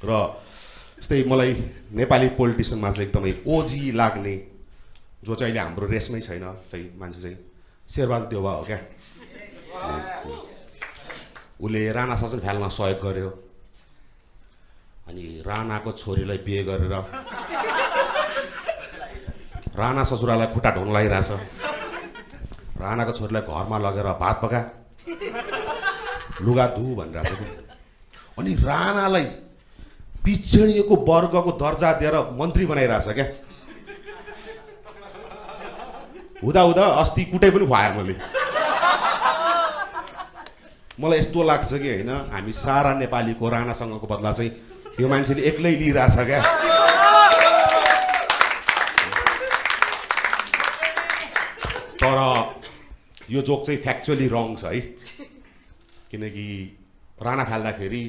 र यस्तै मलाई नेपाली पोलिटिसियनमा चाहिँ एकदमै ओजी लाग्ने जो चाहिँ अहिले हाम्रो रेसमै छैन चाहिँ मान्छे चाहिँ शेरबहादुर देउवा हो क्या। उसले राणा शासन फाल्न सहयोग गर्यो अनि राणाको छोरीलाई बिहे गरेर राणा ससुरालाई खुट्टा ढोल्न लागिरहेछ। राणाको छोरीलाई घरमा लगेर भात पका लुगा धु भनिरहेछ। अनि राणालाई पिछडिएको वर्गको दर्जा दिएर मन्त्री बनाइरहेछ क्या। हुँदा हुँदा अस्ति कुटै पनि खुवायो मैले। मलाई यस्तो लाग्छ कि होइन हामी सारा नेपालीको राणासँगको बदला चाहिँ यो मान्छेले एक्लै लिइरहेछ क्या। तर यो जोक चाहिँ फ्याक्चुअली रङ छ है, किनकि राणा फाल्दाखेरि